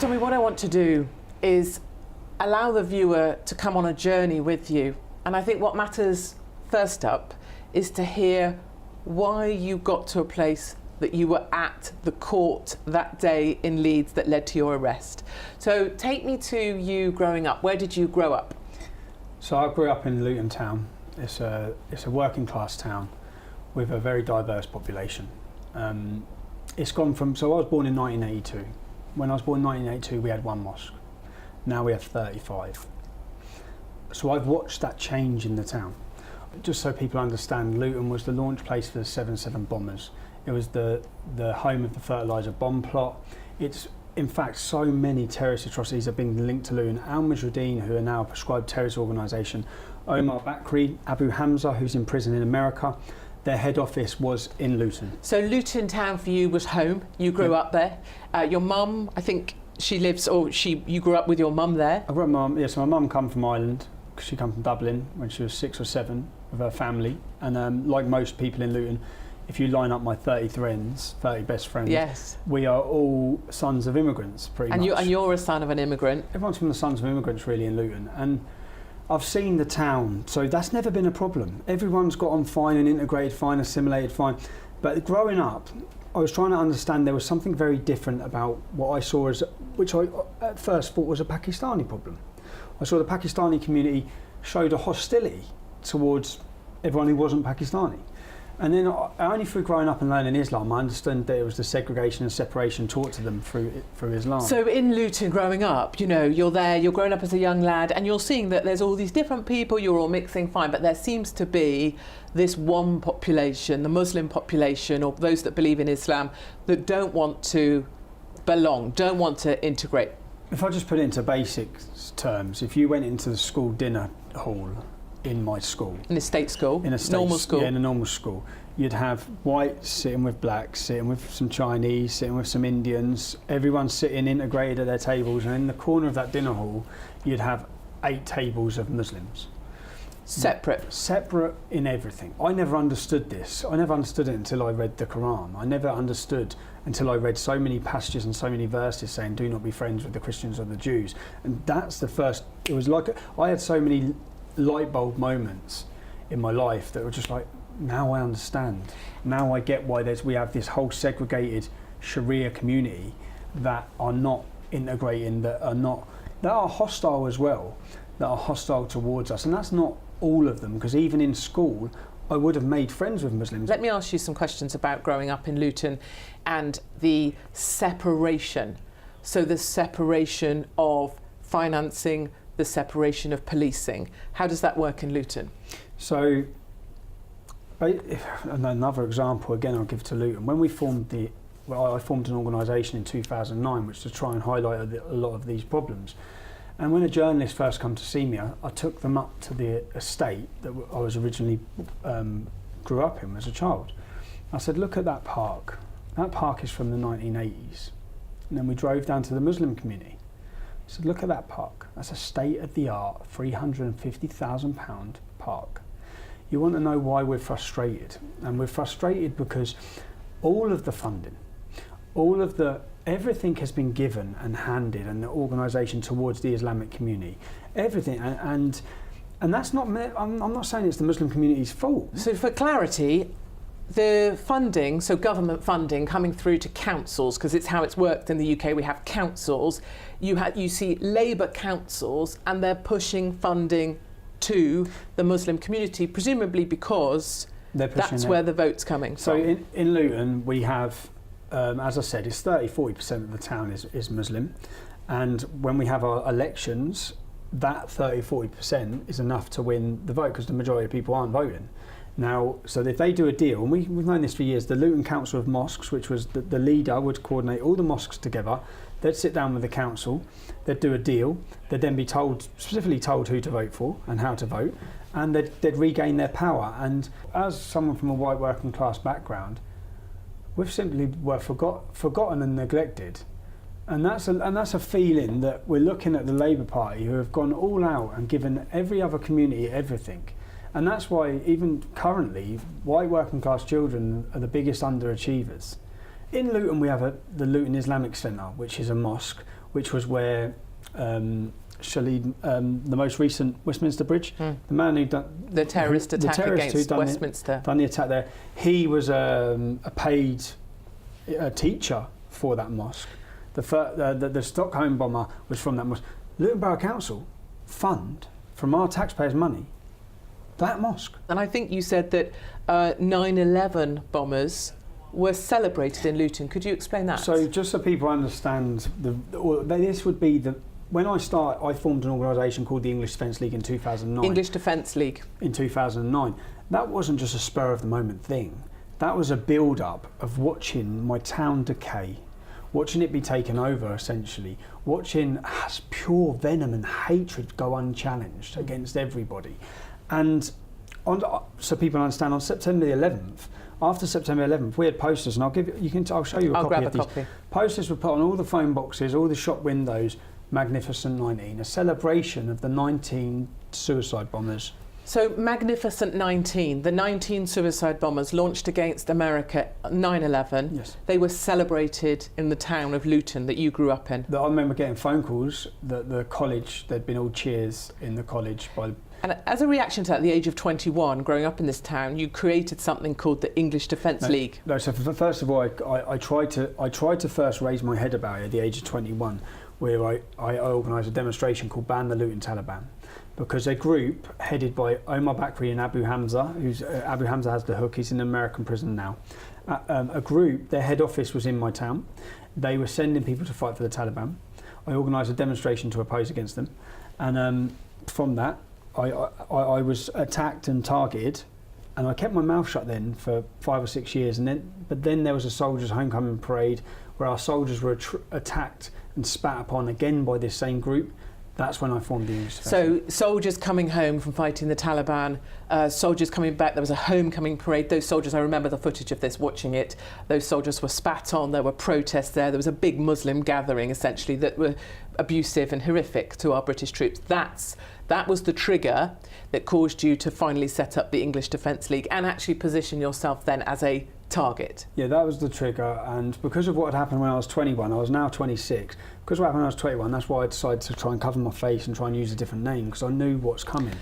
Tommy, what I want to do is allow the viewer to come on a journey with you. And I think what matters first up is to hear why you got to a place that you were at the court that day in Leeds that led to your arrest. So take me to you growing up. Where did you grow up? So I grew up in Luton Town. It's a working class town with a very diverse population. It's gone from, so I was born in 1982. When I was born in 1982, we had one mosque. Now we have 35. So I've watched that change in the town. Just so people understand, Luton was the launch place for the 7/7 bombers. It was the home of the fertiliser bomb plot. It's, in fact, so many terrorist atrocities have been linked to Luton. Al Mujahideen, who are now a proscribed terrorist organisation, Omar Bakri, Abu Hamza, who's in prison in America, their head office was in Luton. So Luton Town for you was home. You grew up there. Your mum, I think she lives, or you grew up with your mum there? I grew up, so my mum come from Ireland. She come from Dublin when she was 6 or 7 with her family. And like most people in Luton, if you line up my 30 friends, 30 best friends, yes, we are all sons of immigrants, pretty much. And you're a son of an immigrant. Everyone's from the sons of immigrants, really, in Luton. And I've seen the town, so that's never been a problem. Everyone's got on fine and integrated fine, assimilated fine. But growing up, I was trying to understand there was something very different about what I saw as, which I at first thought was a Pakistani problem. I saw the Pakistani community showed a hostility towards everyone who wasn't Pakistani. And then only through growing up and learning Islam, I understood that it was the segregation and separation taught to them through Islam. So in Luton growing up, you know, you're there, you're growing up as a young lad, and you're seeing that there's all these different people, you're all mixing, fine, but there seems to be this one population, the Muslim population, or those that believe in Islam, that don't want to belong, don't want to integrate. If I just put it into basic terms, if you went into the school dinner hall in my school, in a state school, normal school, yeah, in a normal school, you'd have whites sitting with blacks, sitting with some Chinese, sitting with some Indians, everyone sitting integrated at their tables, and in the corner of that dinner hall you'd have 8 tables of Muslims. Separate in everything. I never understood this. I never understood it until I read the Quran. I never understood until I read so many passages and so many verses saying do not be friends with the Christians or the Jews. And that's the first, it was like, I had so many light bulb moments in my life that were just like, now I understand. Now I get why we have this whole segregated Sharia community that are not integrating, that are hostile as well, that are hostile towards us. And that's not all of them, because even in school I would have made friends with Muslims. Let me ask you some questions about growing up in Luton and the separation. So the separation of financing, the separation of policing. How does that work in Luton? So, another example, again, I'll give to Luton. When we formed I formed an organisation in 2009 which to try and highlight a lot of these problems. And when a journalist first come to see me, I took them up to the estate that I was originally grew up in as a child. I said, look at that park. That park is from the 1980s. And then we drove down to the Muslim community. I said, look at that park. That's a state-of-the-art £350,000 park. You want to know why we're frustrated? And we're frustrated because all of the funding, everything has been given and handed, and the organisation towards the Islamic community, everything, and that's not. I'm not saying it's the Muslim community's fault. So for clarity, the funding, so government funding coming through to councils, because it's how it's worked in the UK. We have councils. You see Labour councils, and they're pushing funding to the Muslim community, presumably because that's where the vote's coming from. So in Luton, we have, as I said, it's 30-40% of the town is Muslim, and when we have our elections, that 30-40% is enough to win the vote, because the majority of people aren't voting. Now, so if they do a deal, and we've known this for years, the Luton Council of Mosques, which was the leader, would coordinate all the mosques together. They'd sit down with the council, they'd do a deal, they'd then be specifically told who to vote for and how to vote, and they'd regain their power. And as someone from a white working class background, we've simply were forgotten and neglected. And that's a feeling that we're looking at the Labour Party, who have gone all out and given every other community everything. And that's why even currently, white working class children are the biggest underachievers. In Luton we have the Luton Islamic Centre, which is a mosque. which was where Shaleen, the most recent Westminster Bridge, the man who done the terrorist attack against Westminster, done the attack there. He was a paid teacher for that mosque. The Stockholm bomber was from that mosque. Luton Borough Council fund from our taxpayers' money that mosque. And I think you said that 9/11 bombers were celebrated in Luton. Could you explain that? So just so people understand, this would be when I formed an organisation called the English Defence League in 2009. English Defence League. In 2009. That wasn't just a spur of the moment thing. That was a build-up of watching my town decay, watching it be taken over essentially, watching pure venom and hatred go unchallenged against everybody. And so people understand, on September the 11th, after September 11th, we had posters, and I'll show you a copy of these. Copy. Posters were put on all the phone boxes, all the shop windows, Magnificent 19, a celebration of the 19 suicide bombers. So Magnificent 19, the 19 suicide bombers launched against America 9/11. Yes. They were celebrated in the town of Luton that you grew up in. I remember getting phone calls that the college, there'd been all cheers in the college by. And as a reaction to that, at the age of 21, growing up in this town, you created something called the English Defence League. No, so first of all, I tried to first raise my head about it at the age of 21, where I organised a demonstration called Ban the Luton Taliban, because a group headed by Omar Bakri and Abu Hamza, Abu Hamza has the hook, he's in an American prison now. A group, their head office was in my town. They were sending people to fight for the Taliban. I organised a demonstration to oppose against them, and from that, I was attacked and targeted, and I kept my mouth shut then for 5 or 6 years. But then there was a soldiers' homecoming parade where our soldiers were attacked and spat upon again by this same group. That's when I formed the English Defence League. So soldiers coming home from fighting the Taliban, soldiers coming back, there was a homecoming parade. Those soldiers, I remember the footage of this, watching it, those soldiers were spat on, there were protests there was a big Muslim gathering essentially that were abusive and horrific to our British troops. That was the trigger that caused you to finally set up the English Defence League and actually position yourself then as a target. Yeah, that was the trigger, and because of what had happened when I was 21, I was now 26. Because of what happened when I was 21, that's why I decided to try and cover my face and try and use a different name, because I knew what's coming.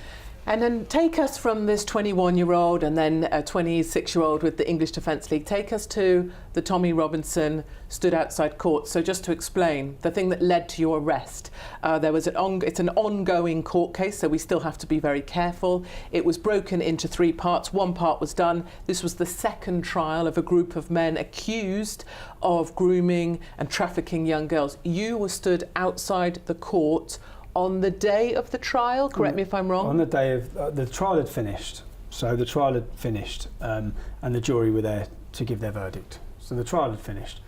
And then take us from this 21-year-old and then a 26-year-old with the English Defence League, take us to the Tommy Robinson stood outside court. So just to explain, the thing that led to your arrest, it's an ongoing court case, so we still have to be very careful. It was broken into 3 parts. 1 part was done. This was the second trial of a group of men accused of grooming and trafficking young girls. You were stood outside the court on the day of the trial, correct me if I'm wrong? On the day of the trial had finished. So the trial had finished, and the jury were there to give their verdict. So the trial had finished,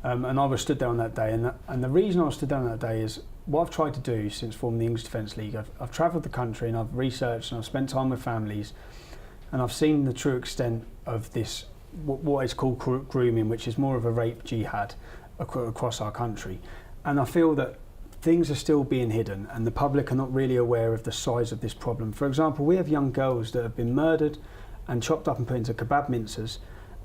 and I was stood there on that day. And the reason I was stood there on that day is what I've tried to do since forming the English Defence League. I've travelled the country and I've researched and I've spent time with families, and I've seen the true extent of this, what is called grooming, which is more of a rape jihad across our country. And I feel that things are still being hidden and the public are not really aware of the size of this problem. For example, we have young girls that have been murdered and chopped up and put into kebab mincers,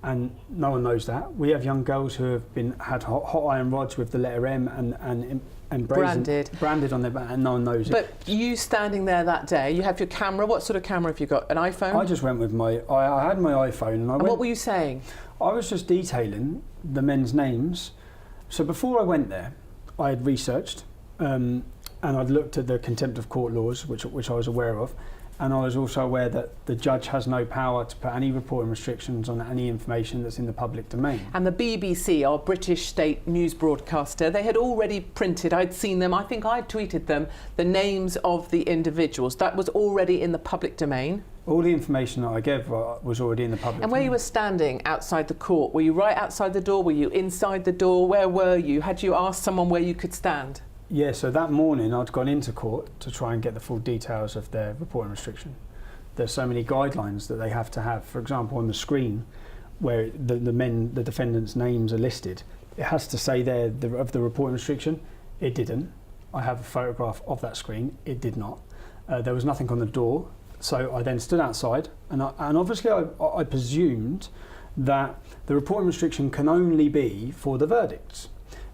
and no one knows that. We have young girls who have had hot iron rods with the letter M and branded on their back, and no one knows it. But you standing there that day, you have your camera. What sort of camera have you got? An iPhone? I just went with I had my iPhone, and what were you saying? I was just detailing the men's names. So before I went there, I had researched, and I'd looked at the contempt of court laws, which I was aware of, and I was also aware that the judge has no power to put any reporting restrictions on any information that's in the public domain. And the BBC, our British state news broadcaster, they had already printed, I'd seen them, I think I'd tweeted them, the names of the individuals. That was already in the public domain. All the information that I gave was already in the public domain. And where you were standing outside the court, were you right outside the door? Were you inside the door? Where were you? Had you asked someone where you could stand? Yeah, so that morning I'd gone into court to try and get the full details of their reporting restriction. There's so many guidelines that they have to have. For example, on the screen where the defendants' names are listed, it has to say there of the reporting restriction. It didn't. I have a photograph of that screen. It did not. There was nothing on the door. So I then stood outside, and obviously I presumed that the reporting restriction can only be for the verdicts,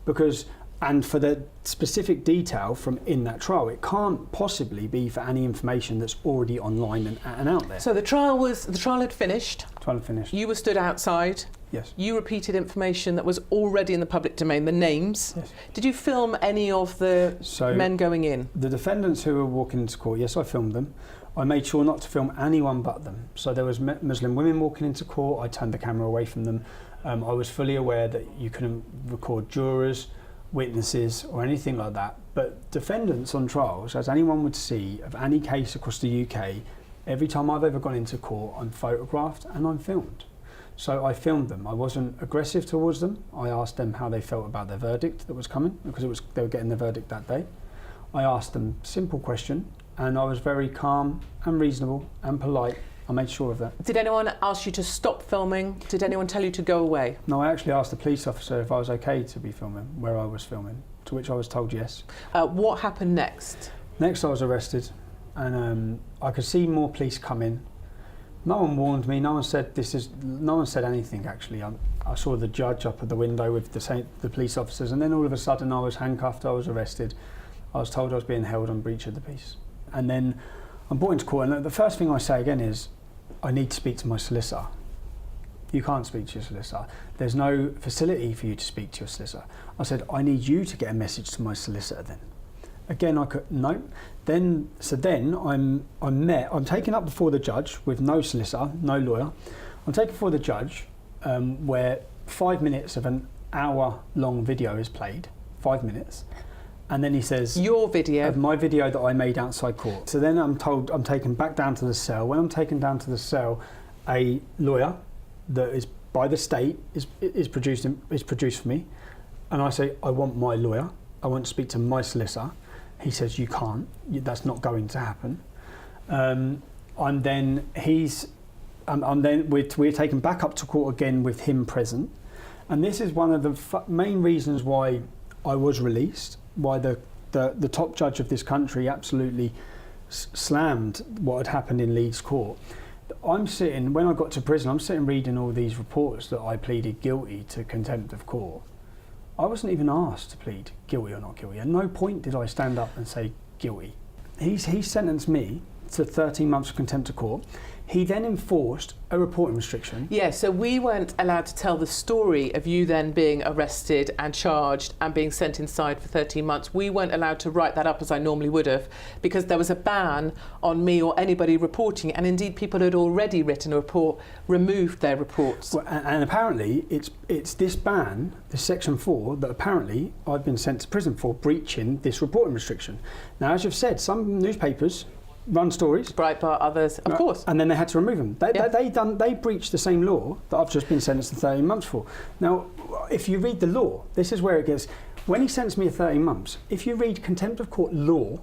because and for the specific detail from in that trial. It can't possibly be for any information that's already online and out there. So the trial had finished. Trial finished. You were stood outside. Yes. You repeated information that was already in the public domain, the names. Yes. Did you film any of the men going in? The defendants who were walking into court, yes, I filmed them. I made sure not to film anyone but them. So there was Muslim women walking into court. I turned the camera away from them. I was fully aware that you couldn't record jurors, witnesses or anything like that. But defendants on trials, as anyone would see of any case across the UK, every time I've ever gone into court, I'm photographed and I'm filmed. So I filmed them. I wasn't aggressive towards them. I asked them how they felt about their verdict that was coming, because they were getting their verdict that day. I asked them a simple question, and I was very calm and reasonable and polite. I made sure of that. Did anyone ask you to stop filming? Did anyone tell you to go away? No, I actually asked the police officer if I was okay to be filming where I was filming, to which I was told yes. What happened next? Next I was arrested, and I could see more police come in. No one warned me, no one said anything actually. I saw the judge up at the window with the police officers, and then all of a sudden I was handcuffed, I was arrested. I was told I was being held on breach of the peace. And then I'm brought into court, and the first thing I say again is, I need to speak to my solicitor. You can't speak to your solicitor. There's no facility for you to speak to your solicitor. I said, I need you to get a message to my solicitor then. Again, I could, no. Then I'm taken up before the judge with no solicitor, no lawyer. I'm taken before the judge where 5 minutes of an hour-long video is played, 5 minutes. And then he says... Your video? Of my video that I made outside court. So then I'm told I'm taken back down to the cell. When I'm taken down to the cell, a lawyer that is by the state is produced for me. And I say, I want my lawyer. I want to speak to my solicitor. He says, you can't. That's not going to happen. We're taken back up to court again with him present. And this is one of the main reasons why I was released, why the top judge of this country absolutely slammed what had happened in Leeds court. When I got to prison, I'm sitting reading all these reports that I pleaded guilty to contempt of court. I wasn't even asked to plead guilty or not guilty. At no point did I stand up and say guilty. He sentenced me to 13 months of contempt of court. He then enforced a reporting restriction. Yeah, so we weren't allowed to tell the story of you then being arrested and charged and being sent inside for 13 months. We weren't allowed to write that up as I normally would have, because there was a ban on me or anybody reporting, and indeed people had already written a report, removed their reports. Well, and apparently it's this ban, this section 4, that apparently I've been sent to prison for breaching this reporting restriction. Now, as you've said, some newspapers run stories. Breitbart, others, of course. And then they had to remove them. They breached the same law that I've just been sentenced to 13 months for. Now, if you read the law, this is where it gets... When he sentenced me to 13 months, if you read contempt of court law,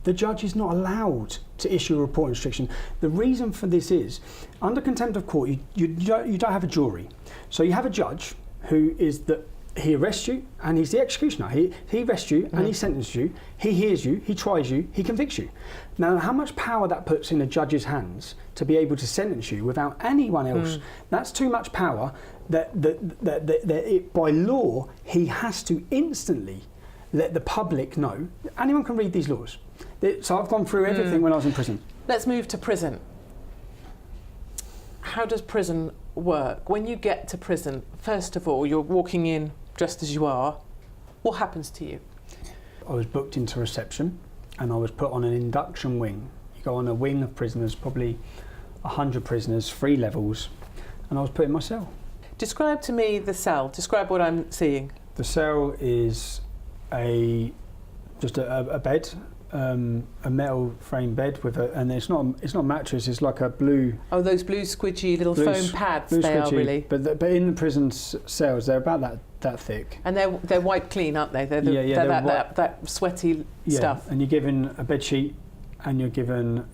the judge is not allowed to issue a reporting restriction. The reason for this is, under contempt of court, you don't have a jury. So you have a judge who is he arrests you and he's the executioner. He arrests you and he sentences you, he hears you, he tries you, he convicts you. Now, how much power that puts in a judge's hands to be able to sentence you without anyone else, that's too much power that by law, he has to instantly let the public know. Anyone can read these laws. So I've gone through everything when I was in prison. Let's move to prison. How does prison work? When you get to prison, first of all, you're walking in just as you are. What happens to you? I was booked into reception and I was put on an induction wing. You go on a wing of prisoners, probably 100 prisoners, 3 levels, and I was put in my cell. Describe to me the cell. Describe what I'm seeing. The cell is just a bed, a metal frame bed with and it's not a mattress. It's like a blue. Oh, those blue squidgy little foam pads. They are really. But in the prison cells, they're about that thick. And they're wiped clean, aren't they? They're that sweaty stuff. And you're given a bed sheet, and you're given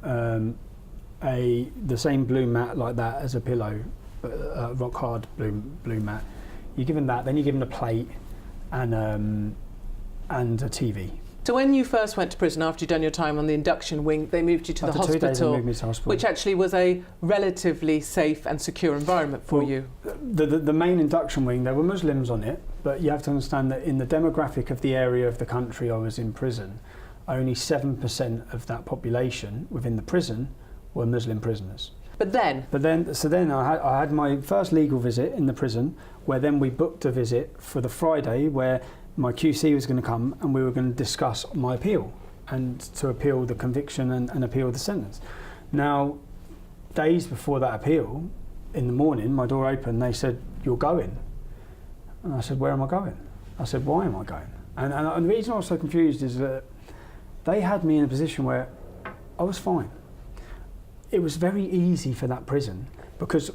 the same blue mat like that as a pillow, a rock hard blue mat. You're given that. Then you're given a plate and a TV. So when you first went to prison after you'd done your time on the induction wing, they moved you to the hospital, 2 days they moved me to hospital, which actually was a relatively safe and secure environment for you. The main induction wing, there were Muslims on it, but you have to understand that in the demographic of the area of the country I was in prison, only 7% of that population within the prison were Muslim prisoners. But then I had my first legal visit in the prison, where then we booked a visit for the Friday where my QC was going to come and we were going to discuss my appeal and to appeal the conviction and appeal the sentence. Now, days before that appeal, in the morning, my door opened, they said, "You're going." And I said, "Where am I going?" I said, "Why am I going?" And the reason I was so confused is that they had me in a position where I was fine. It was very easy for that prison because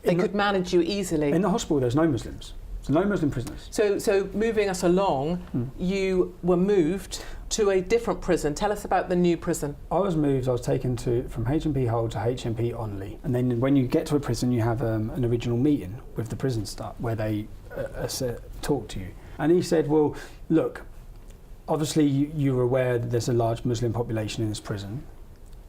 they could manage you easily. In the hospital, there's no Muslims. There's no Muslim prisoners. So moving us along, you were moved to a different prison. Tell us about the new prison. I was taken from HMP Hull to HMP Onley. And then when you get to a prison, you have an original meeting with the prison staff where they talk to you. And he said, well, look, obviously you're aware that there's a large Muslim population in this prison.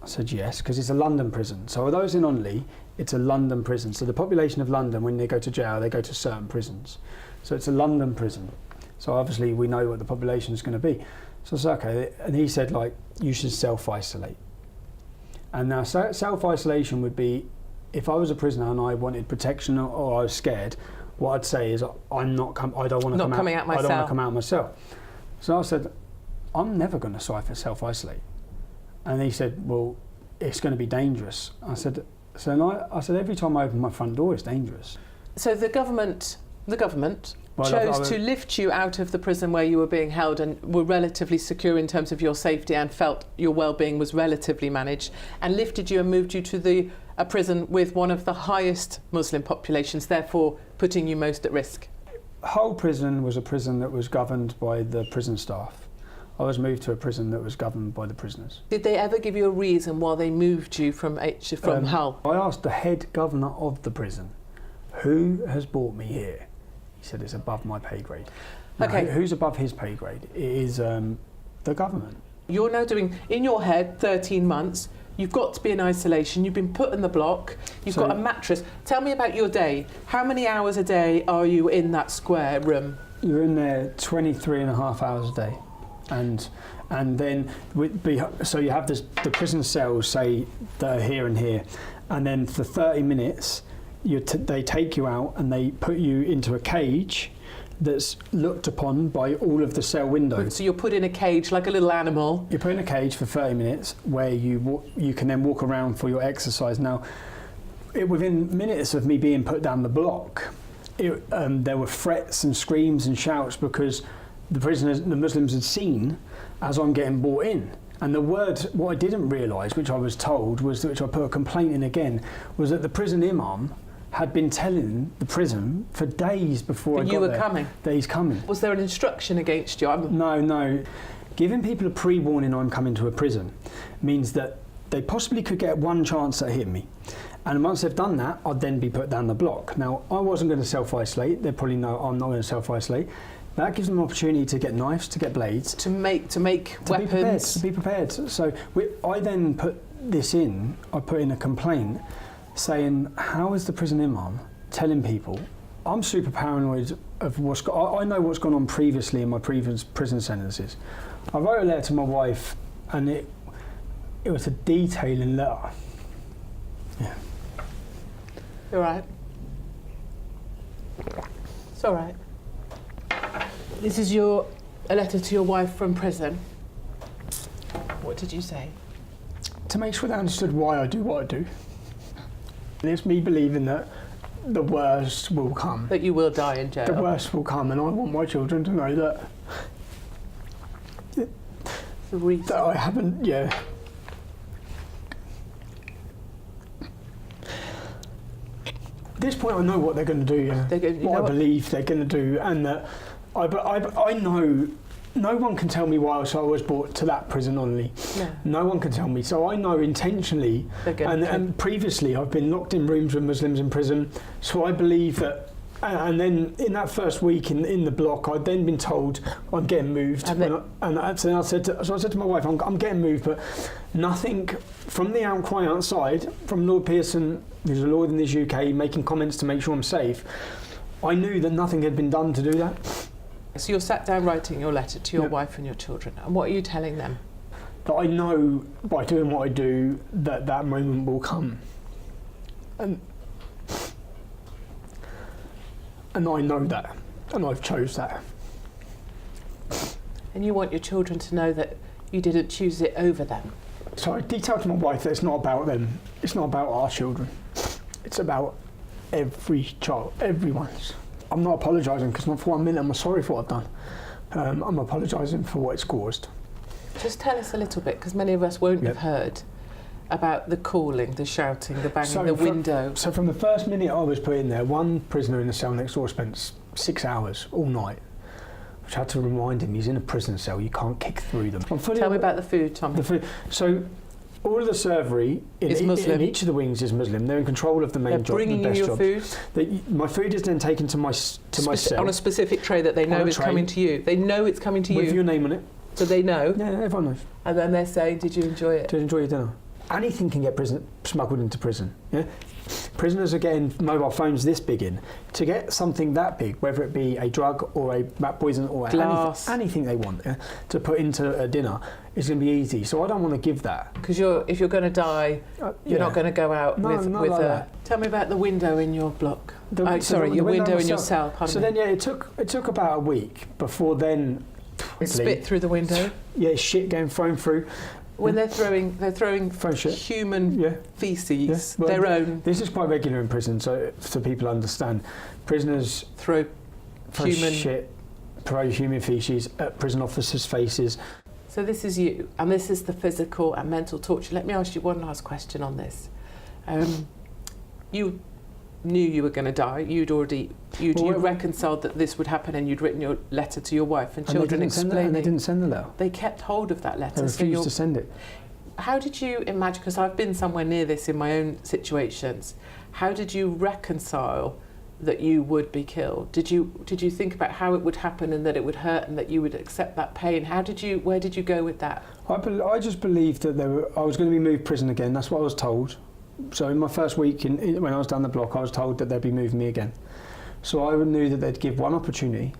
I said yes, because it's a London prison. So although it's in Onley, it's a London prison. So the population of London, when they go to jail, they go to certain prisons. So it's a London prison. So obviously we know what the population is going to be. So I said, okay. And he said, like, you should self-isolate. And now self-isolation would be, if I was a prisoner and I wanted protection or I was scared, what I'd say is, I don't want to come out. I don't want to come out myself. So I said, I'm never going to self-isolate. And he said, well, it's going to be dangerous. I said, every time I open my front door, it's dangerous. So the government chose to lift you out of the prison where you were being held and were relatively secure in terms of your safety and felt your well-being was relatively managed, and lifted you and moved you to a prison with one of the highest Muslim populations, therefore putting you most at risk. Hull prison was a prison that was governed by the prison staff. I was moved to a prison that was governed by the prisoners. Did they ever give you a reason why they moved you from Hull? I asked the head governor of the prison, who has brought me here? He said, it's above my pay grade. Now, okay. Who's above his pay grade? It is the government. You're now doing, in your head, 13 months. You've got to be in isolation. You've been put in the block. You've got a mattress. Tell me about your day. How many hours a day are you in that square room? You're in there 23 and a half hours a day. And then, so you have the prison cells, say, that are here and here. And then for 30 minutes, they take you out and they put you into a cage that's looked upon by all of the cell windows. So you're put in a cage like a little animal. You're put in a cage for 30 minutes where you can then walk around for your exercise. Now, within minutes of me being put down the block, there were threats and screams and shouts because the Muslims had seen as I'm getting brought in. And what I didn't realise, which I was told, which I put a complaint in again, was that the prison imam had been telling the prison for days before that he's coming. Was there an instruction against you? No. Giving people a pre-warning I'm coming to a prison means that they possibly could get one chance at hitting me. And once they've done that, I'd then be put down the block. Now, I wasn't going to self-isolate. They probably know I'm not going to self-isolate. That gives them an opportunity to get knives, to get blades. To make weapons. To be prepared. So I then put in a complaint saying, how is the prison imam telling people? I'm super paranoid of I know what's gone on previously in my previous prison sentences. I wrote a letter to my wife and it was a detailing letter. Yeah. You're right. It's all right. This is a letter to your wife from prison. What did you say? To make sure they understood why I do what I do. And it's me believing that the worst will come. That you will die in jail. The worst will come, and I want my children to know that I haven't, At this point I know what they're going to do, I believe they're going to do, and that I know no one can tell me why I was brought to that prison only. No one can tell me. So I know intentionally, and previously I've been locked in rooms with Muslims in prison, so I believe that, and then in that first week in the block, I'd then been told I'm getting moved. So I said to my wife, I'm getting moved, but nothing from the outcry outside, from Lord Pearson, who's a lord in this UK, making comments to make sure I'm safe, I knew that nothing had been done to do that. So you're sat down writing your letter to your Yep. wife and your children, and what are you telling them? That I know by doing what I do that that moment will come. And I know that, and I've chose that. And you want your children to know that you didn't choose it over them. So I detailed to my wife that it's not about them, it's not about our children, it's about every child, everyone's. I'm not apologising because not for 1 minute I'm sorry for what I've done. I'm apologising for what it's caused. Just tell us a little bit, because many of us won't Yep. have heard about the calling, the shouting, the banging, So the from- window. So from the first minute I was put in there, one prisoner in the cell next door spent 6 hours all night, which I had to remind him he's in a prison cell, you can't kick through them. Tell me about the food, Tommy. the food. So all of the servery Is Muslim. in each of the wings is Muslim. They're in control of the main They're job, bringing the you best your jobs. food My food is then taken to my cell on a specific tray that they On know a is tray. coming to you. They know it's coming to with you, your name on it. so they know. Yeah, everyone knows. And then they're saying, "Did you enjoy it?" To enjoy your dinner. Anything can get smuggled into prison. Yeah, prisoners are getting mobile phones this big in. To get something that big, whether it be a drug or a rat poison or Glass. anything they want, yeah, to put into a dinner is going to be easy. So I don't want to give that. Because if you're going to die, you're not going to go out No, with not with like a. that. Tell me about the window in your block. So Sorry, the your window on in the your cell. Pardon So me. then, yeah, it took about a week before then. Spit through the window. Yeah, shit getting thrown through. When they're throwing Throw shit. human Yeah. feces, Yeah. Well, their own, This is quite regular in prison, so people understand. Prisoners throw throw human. shit, throw human feces at prison officers' faces. So this is you, and this is the physical and mental torture. Let me ask you one last question on this. You knew you were going to die. You'd reconciled that this would happen, and you'd written your letter to your wife and children they explaining. didn't send the letter. They kept hold of that They letter. So refused to send it. how did you imagine? Because I've been somewhere near this in my own situations. How did you reconcile that you would be killed? Did you think about how it would happen and that it would hurt and that you would accept that pain? Where did you go with that? I just believed that I was going to be moved prison again. That's what I was told. So in my first week, when I was down the block, I was told that they'd be moving me again. So I knew that they'd give one opportunity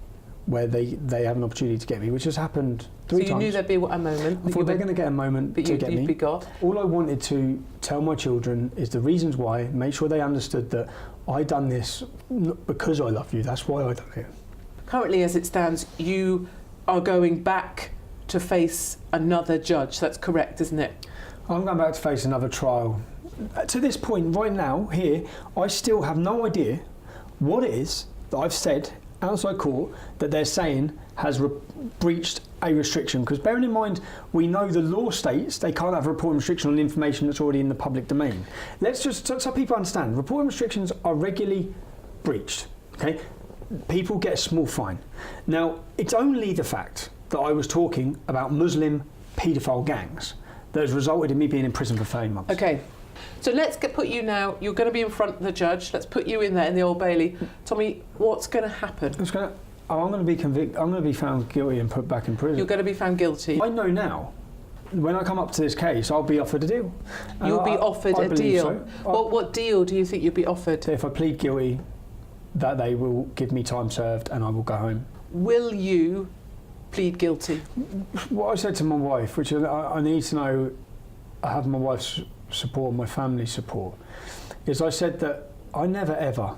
where they have an opportunity to get me, which has happened 3 times. So you knew there'd be a moment. I thought they're going to get a moment but to you'd get me. be got. All I wanted to tell my children is the reasons why, make sure they understood that I done this not because I love you, that's why I done it. Currently, as it stands, you are going back to face another judge. That's correct, isn't it? I'm going back to face another trial. To this point, right now, here, I still have no idea what it is that I've said outside court that they're saying has breached a restriction. Because bearing in mind, we know the law states they can't have a reporting restriction on information that's already in the public domain. Let's just, so people understand, reporting restrictions are regularly breached, okay? People get a small fine. Now, it's only the fact that I was talking about Muslim paedophile gangs that has resulted in me being in prison for 30 months. Okay. So let's put you now, you're going to be in front of the judge. Let's put you in there in the Old Bailey. Tommy, what's going to happen? I'm going to be convicted. I'm going to be found guilty and put back in prison. You're going to be found guilty. I know now. When I come up to this case, I'll be offered a deal. And You'll be offered I a believe deal. so. What deal do you think you'll be offered? If I plead guilty, that they will give me time served and I will go home. Will you plead guilty? What I said to my wife, which I need to know, I have my wife's support, my family's support, is I said that I never ever,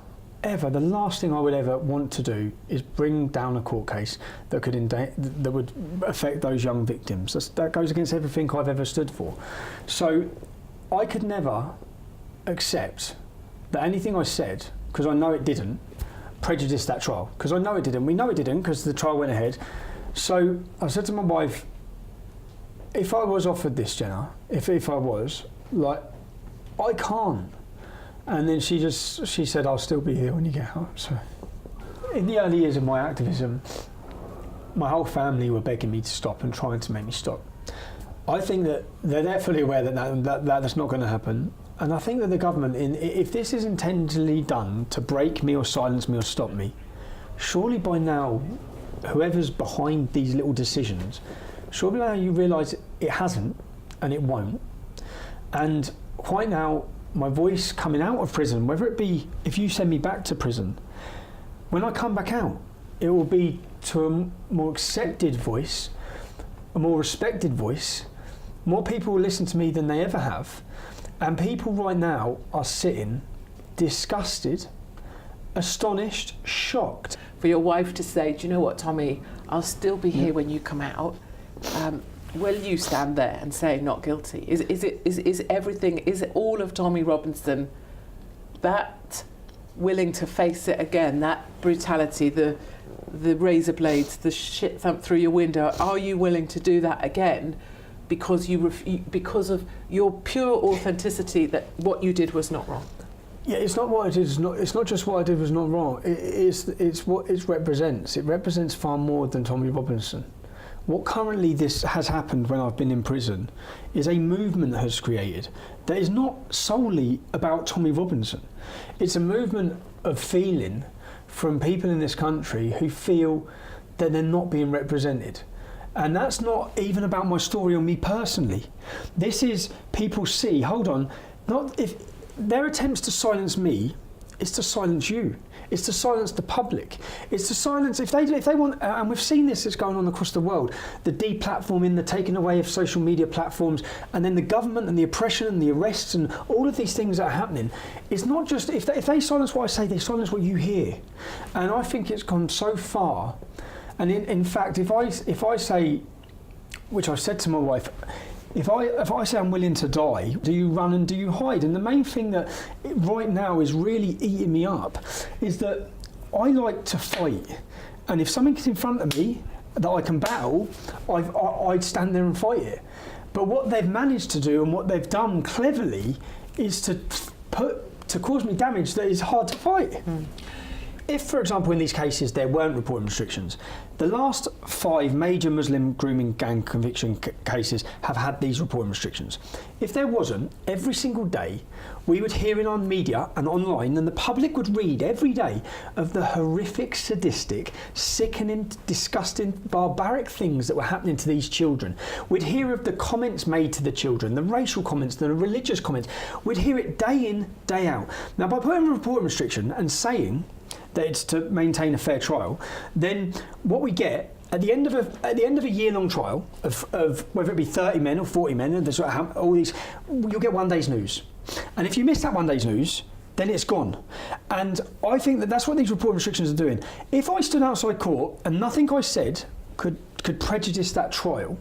the last thing I would ever want to do is bring down a court case that that would affect those young victims. That goes against everything I've ever stood for. So I could never accept that anything I said, because I know it didn't, prejudice that trial. Because I know it didn't. We know it didn't because the trial went ahead. So I said to my wife, if I was offered this, Jenna, if I was, like, I can't. And then she said, I'll still be here when you get out. So in the early years of my activism, my whole family were begging me to stop and trying to make me stop. I think that they're fully aware that's not going to happen. And I think that the government, if this is intentionally done to break me or silence me or stop me, surely by now, whoever's behind these little decisions, surely now you realise it hasn't and it won't. And right now, my voice coming out of prison, whether it be if you send me back to prison, when I come back out, it will be to a more accepted voice, a more respected voice. More people will listen to me than they ever have. And people right now are sitting disgusted, astonished, shocked. For your wife to say, do you know what, Tommy, I'll still be here when you come out. Will you stand there and say not guilty? Is it all of Tommy Robinson that willing to face it again, that brutality, the razor blades, the shit thumped through your window? Are you willing to do that again because because of your pure authenticity that what you did was not wrong? Yeah, it's not what I did. It's not just what I did was not wrong. It's what it represents. It represents far more than Tommy Robinson. What currently this has happened when I've been in prison is a movement that has created that is not solely about Tommy Robinson. It's a movement of feeling from people in this country who feel that they're not being represented. And that's not even about my story or me personally. This is people see, hold on, not if their attempts to silence me is to silence you. It's to silence the public. It's to silence, if they want, and we've seen this is going on across the world, the deplatforming, the taking away of social media platforms, and then the government and the oppression and the arrests and all of these things that are happening. It's not just, if they silence what I say, they silence what you hear. And I think it's gone so far. And in fact, if I say, which I've said to my wife, if I say I'm willing to die, do you run and do you hide? And the main thing that right now is really eating me up is that I like to fight. And if something is in front of me that I can battle, I'd stand there and fight it. But what they've managed to do and what they've done cleverly is to cause me damage that is hard to fight. If, for example, in these cases there weren't reporting restrictions, the last 5 major Muslim grooming gang conviction cases have had these reporting restrictions. If there wasn't, every single day we would hear in our media and online, and the public would read every day of the horrific, sadistic, sickening, disgusting, barbaric things that were happening to these children. We'd hear of the comments made to the children, the racial comments, the religious comments. We'd hear it day in, day out. Now, by putting a reporting restriction and saying that it's to maintain a fair trial, then what we get at the end of a year-long trial of whether it be 30 men or 40 men, and there's all these, you'll get one day's news. And if you miss that one day's news, then it's gone. And I think that that's what these reporting restrictions are doing. If I stood outside court and nothing I said could prejudice that trial,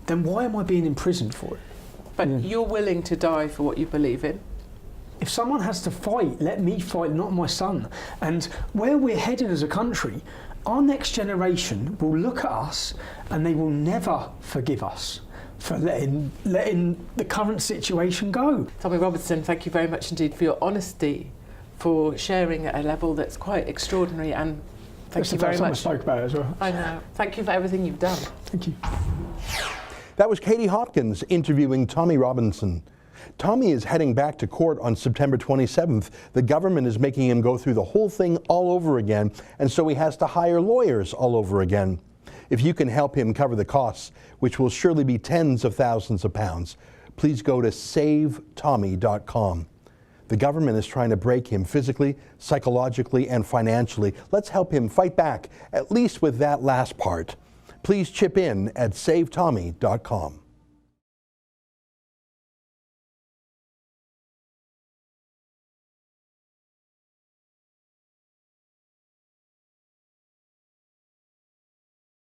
then why am I being imprisoned for it? But you're willing to die for what you believe in? If someone has to fight, let me fight, not my son. And where we're headed as a country, our next generation will look at us and they will never forgive us for letting the current situation go. Tommy Robinson, thank you very much indeed for your honesty, for sharing at a level that's quite extraordinary, and thank you very much. I spoke about it as well. I know. Thank you for everything you've done. Thank you. That was Katie Hopkins interviewing Tommy Robinson. Tommy is heading back to court on September 27th. The government is making him go through the whole thing all over again, and so he has to hire lawyers all over again. If you can help him cover the costs, which will surely be tens of thousands of pounds, please go to SaveTommy.com. The government is trying to break him physically, psychologically, and financially. Let's help him fight back, at least with that last part. Please chip in at SaveTommy.com.